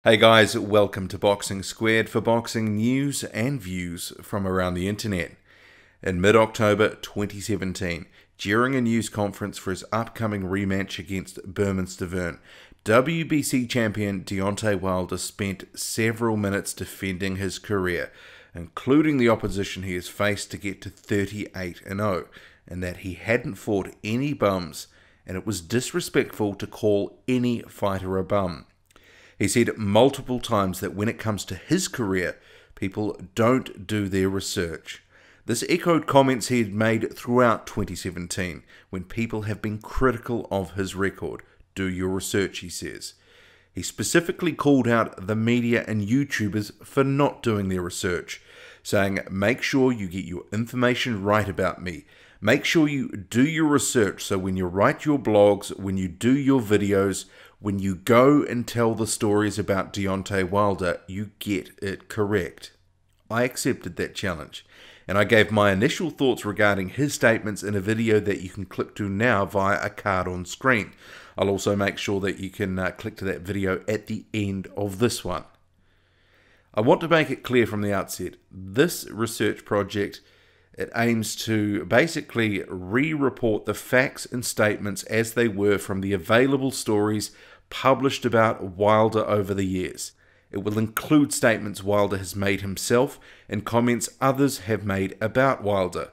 Hey guys, welcome to Boxing Squared for boxing news and views from around the internet. In mid-October 2017, during a news conference for his upcoming rematch against Bermane, WBC champion Deontay Wilder spent several minutes defending his career, including the opposition he has faced to get to 38-0, and that he hadn't fought any bums, and it was disrespectful to call any fighter a bum. He said multiple times that when it comes to his career, people don't do their research. This echoed comments he had made throughout 2017, when people have been critical of his record. Do your research, he says. He specifically called out the media and YouTubers for not doing their research, saying, make sure you get your information right about me. Make sure you do your research so when you write your blogs, when you do your videos, when you go and tell the stories about Deontay Wilder, you get it correct. I accepted that challenge, and I gave my initial thoughts regarding his statements in a video that you can click to now via a card on screen. I'll also make sure that you can click to that video at the end of this one. I want to make it clear from the outset, this research project, it aims to basically re-report the facts and statements as they were from the available stories published about Wilder over the years. It will include statements Wilder has made himself and comments others have made about Wilder.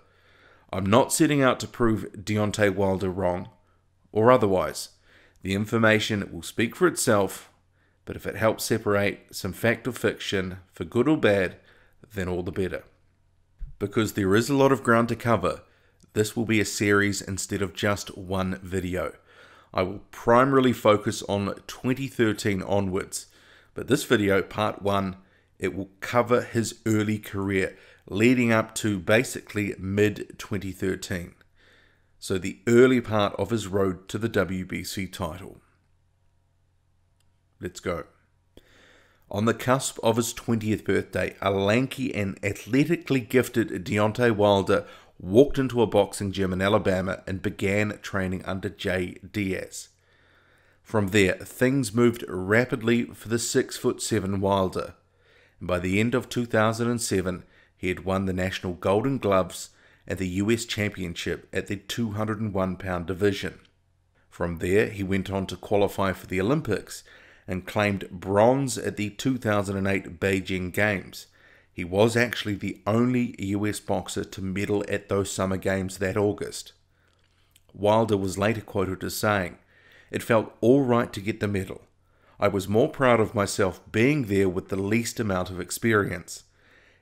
I'm not setting out to prove Deontay Wilder wrong or otherwise. The information will speak for itself, but if it helps separate some fact or fiction for good or bad, then all the better. Because there is a lot of ground to cover, this will be a series instead of just one video. I will primarily focus on 2013 onwards, but this video, part 1, it will cover his early career leading up to basically mid-2013. So the early part of his road to the WBC title. Let's go. On the cusp of his 20th birthday, a lanky and athletically gifted Deontay Wilder walked into a boxing gym in Alabama and began training under Jay Diaz. From there, things moved rapidly for the 6'7" Wilder, and by the end of 2007, he had won the National Golden Gloves and the US Championship at the 201-pound division. From there, he went on to qualify for the Olympics and claimed bronze at the 2008 Beijing Games. He was actually the only US boxer to medal at those summer games that August. Wilder was later quoted as saying, "It felt all right to get the medal. I was more proud of myself being there with the least amount of experience.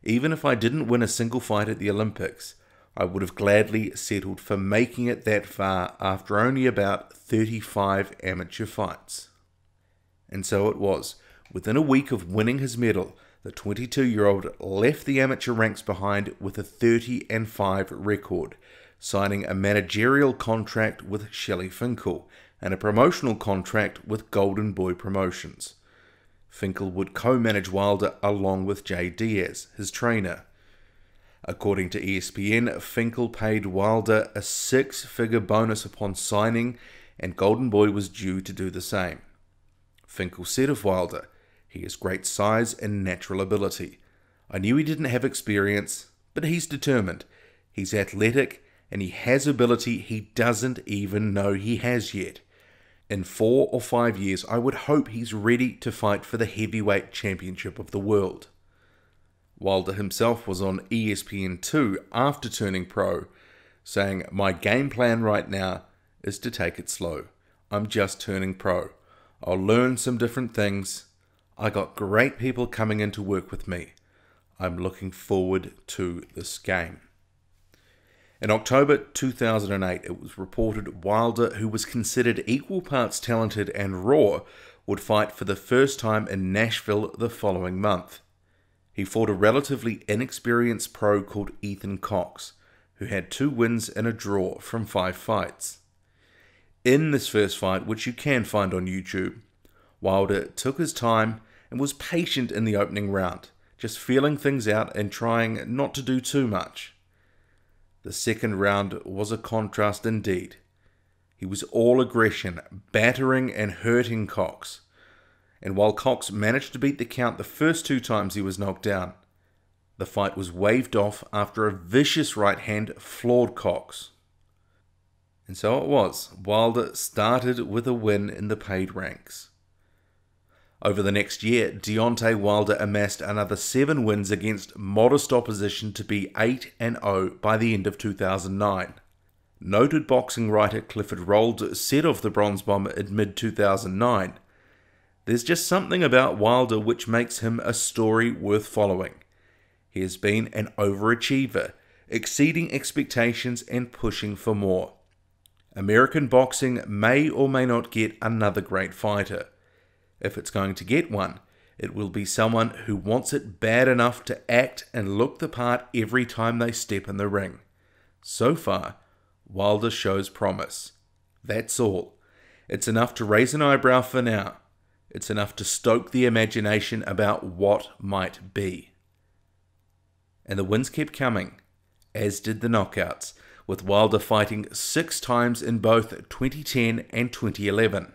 Even if I didn't win a single fight at the Olympics, I would have gladly settled for making it that far after only about 35 amateur fights." And so it was. Within a week of winning his medal, the 22-year-old left the amateur ranks behind with a 30-5 record, signing a managerial contract with Shelly Finkel and a promotional contract with Golden Boy Promotions. Finkel would co-manage Wilder along with Jay Diaz, his trainer. According to ESPN, Finkel paid Wilder a 6-figure bonus upon signing, and Golden Boy was due to do the same. Finkel said of Wilder, "He has great size and natural ability. I knew he didn't have experience, but he's determined. He's athletic, and he has ability he doesn't even know he has yet. In 4 or 5 years, I would hope he's ready to fight for the heavyweight championship of the world." Wilder himself was on ESPN2 after turning pro, saying, "My game plan right now is to take it slow. I'm just turning pro. I'll learn some different things. I got great people coming in to work with me. I'm looking forward to this game." In October 2008, it was reported Wilder, who was considered equal parts talented and raw, would fight for the first time in Nashville the following month. He fought a relatively inexperienced pro called Ethan Cox, who had 2 wins and a draw from 5 fights. In this first fight, which you can find on YouTube, Wilder took his time and was patient in the opening round, just feeling things out and trying not to do too much. The second round was a contrast indeed. He was all aggression, battering and hurting Cox. and while Cox managed to beat the count the first 2 times he was knocked down, the fight was waved off after a vicious right hand floored Cox. And so it was. Wilder started with a win in the paid ranks. Over the next year, Deontay Wilder amassed another 7 wins against modest opposition to be 8-0 by the end of 2009. Noted boxing writer Clifford Rold said of the Bronze Bomber in mid-2009, "There's just something about Wilder which makes him a story worth following. He has been an overachiever, exceeding expectations and pushing for more. American boxing may or may not get another great fighter. If it's going to get one, it will be someone who wants it bad enough to act and look the part every time they step in the ring. So far, Wilder shows promise. That's all. It's enough to raise an eyebrow for now. It's enough to stoke the imagination about what might be." And the wins kept coming, as did the knockouts, with Wilder fighting 6 times in both 2010 and 2011.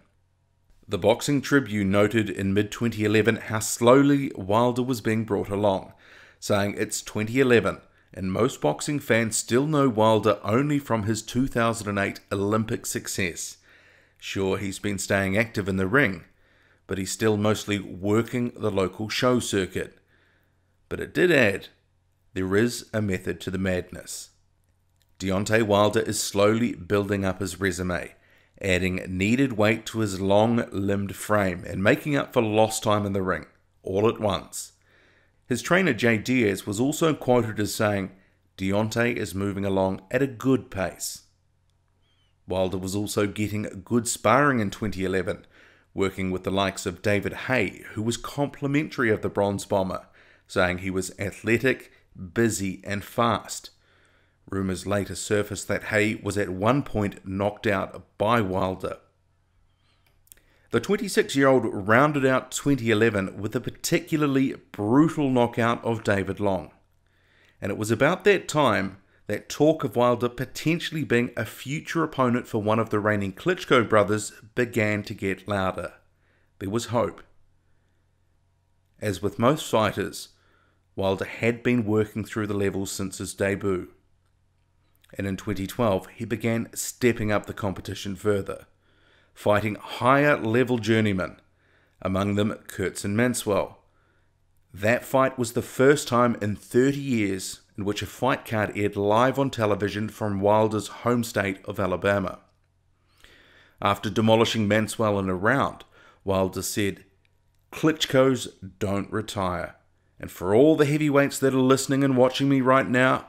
The Boxing Tribune noted in mid-2011 how slowly Wilder was being brought along, saying it's 2011 and most boxing fans still know Wilder only from his 2008 Olympic success. Sure, he's been staying active in the ring, but he's still mostly working the local show circuit. But it did add, there is a method to the madness. Deontay Wilder is slowly building up his resume, adding needed weight to his long-limbed frame and making up for lost time in the ring, all at once. His trainer Jay Diaz was also quoted as saying, "Deontay is moving along at a good pace." Wilder was also getting good sparring in 2011, working with the likes of David Haye, who was complimentary of the Bronze Bomber, saying he was athletic, busy and fast. Rumours later surfaced that Haye was at one point knocked out by Wilder. The 26-year-old rounded out 2011 with a particularly brutal knockout of David Long. And it was about that time that talk of Wilder potentially being a future opponent for one of the reigning Klitschko brothers began to get louder. There was hope. As with most fighters, Wilder had been working through the levels since his debut. And in 2012, he began stepping up the competition further, fighting higher-level journeymen, among them Kurtz and Manswell. That fight was the first time in 30 years in which a fight card aired live on television from Wilder's home state of Alabama. After demolishing Manswell in a round, Wilder said, "Klitschko's don't retire. And for all the heavyweights that are listening and watching me right now,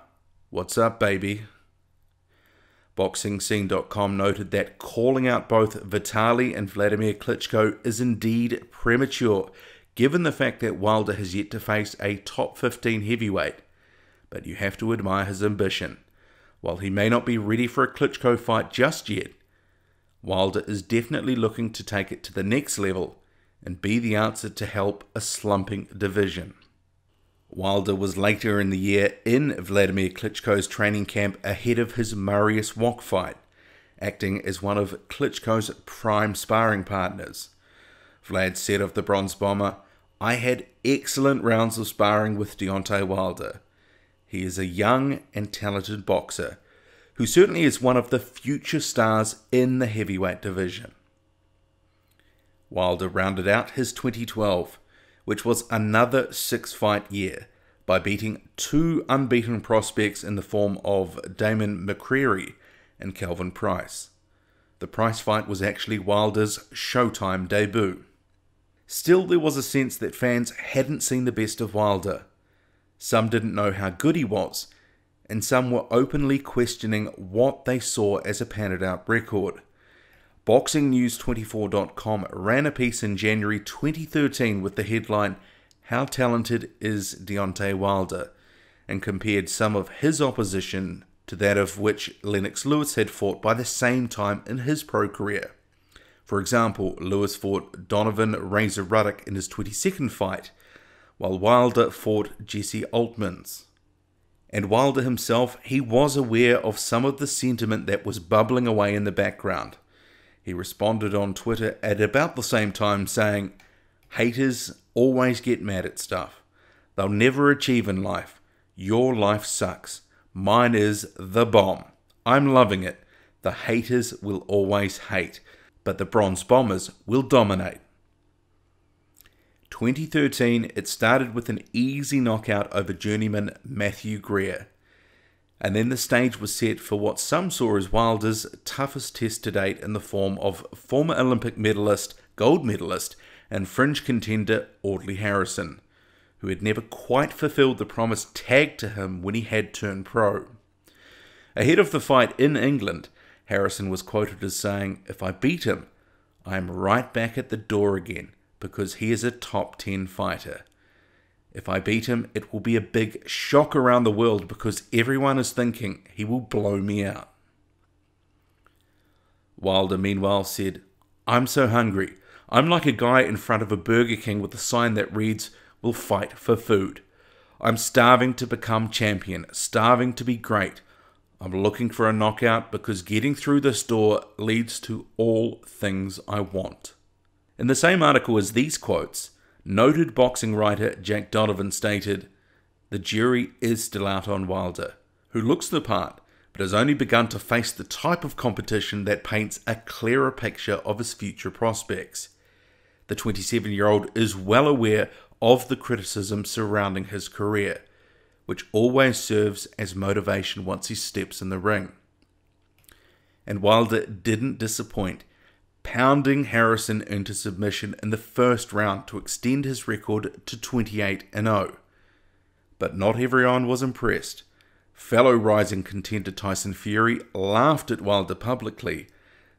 what's up, baby?" BoxingScene.com noted that calling out both Vitaly and Vladimir Klitschko is indeed premature, given the fact that Wilder has yet to face a top 15 heavyweight. But you have to admire his ambition. While he may not be ready for a Klitschko fight just yet, Wilder is definitely looking to take it to the next level and be the answer to help a slumping division. Wilder was later in the year in Vladimir Klitschko's training camp ahead of his Mariusz Wach fight, acting as one of Klitschko's prime sparring partners. Vlad said of the Bronze Bomber, "I had excellent rounds of sparring with Deontay Wilder. He is a young and talented boxer, who certainly is one of the future stars in the heavyweight division." Wilder rounded out his 2012, which was another 6-fight year, by beating 2 unbeaten prospects in the form of Damon McCreary and Calvin Price. The Price fight was actually Wilder's Showtime debut. Still, there was a sense that fans hadn't seen the best of Wilder. Some didn't know how good he was, and some were openly questioning what they saw as a padded-out record. BoxingNews24.com ran a piece in January 2013 with the headline, "How Talented is Deontay Wilder?" and compared some of his opposition to that of which Lennox Lewis had fought by the same time in his pro career. For example, Lewis fought Donovan Razor Ruddock in his 22nd fight, while Wilder fought Jesse Altmans. And Wilder himself, he was aware of some of the sentiment that was bubbling away in the background. He responded on Twitter at about the same time saying, Haters always get mad at stuff. They'll never achieve in life. Your life sucks. Mine is the bomb. I'm loving it. The haters will always hate, but the Bronze Bombers will dominate. 2013, it started with an easy knockout over journeyman Matthew Greer. And then the stage was set for what some saw as Wilder's toughest test to date in the form of former Olympic medalist, gold medalist, and fringe contender Audley Harrison, who had never quite fulfilled the promise tagged to him when he had turned pro. Ahead of the fight in England, Harrison was quoted as saying, "If I beat him, I am right back at the door again because he is a top 10 fighter. If I beat him, it will be a big shock around the world because everyone is thinking he will blow me out." Wilder, meanwhile, said, "I'm so hungry. I'm like a guy in front of a Burger King with a sign that reads, 'We'll fight for food.' I'm starving to become champion, starving to be great. I'm looking for a knockout because getting through this door leads to all things I want." In the same article as these quotes, noted boxing writer Jack Donovan stated, "The jury is still out on Wilder, who looks the part, but has only begun to face the type of competition that paints a clearer picture of his future prospects. The 27-year-old is well aware of the criticism surrounding his career, which always serves as motivation once he steps in the ring." And Wilder didn't disappoint, pounding Harrison into submission in the first round to extend his record to 28-0. But not everyone was impressed. Fellow rising contender Tyson Fury laughed at Wilder publicly,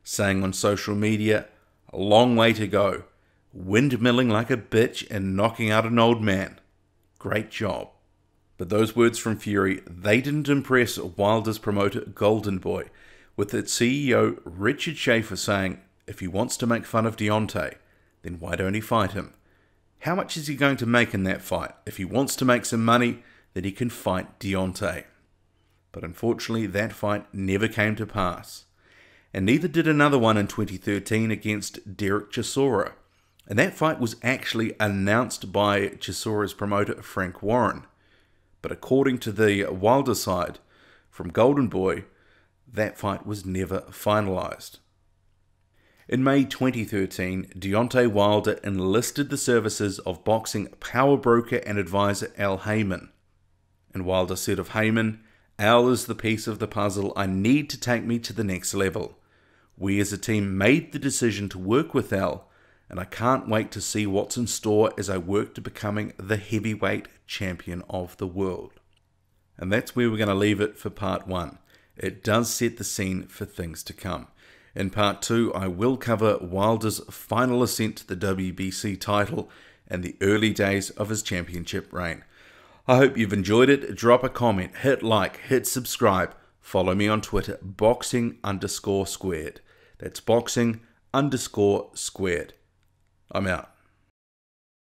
saying on social media, "A long way to go. Windmilling like a bitch and knocking out an old man. Great job." But those words from Fury, they didn't impress Wilder's promoter Golden Boy, with its CEO Richard Schaefer saying, if he wants to make fun of Deontay, then why don't he fight him? How much is he going to make in that fight? If he wants to make some money, then he can fight Deontay. But unfortunately, that fight never came to pass. And neither did another one in 2013 against Derek Chisora. And that fight was actually announced by Chisora's promoter Frank Warren. But according to the Wilder side, from Golden Boy, that fight was never finalised. In May 2013, Deontay Wilder enlisted the services of boxing power broker and advisor Al Haymon. And Wilder said of Haymon, "Al is the piece of the puzzle I need to take me to the next level. We as a team made the decision to work with Al, and I can't wait to see what's in store as I work to becoming the heavyweight champion of the world." And that's where we're going to leave it for part 1. It does set the scene for things to come. In part 2, I will cover Wilder's final ascent to the WBC title and the early days of his championship reign. I hope you've enjoyed it. Drop a comment, hit like, hit subscribe. Follow me on Twitter, boxing_squared. That's boxing_squared. I'm out.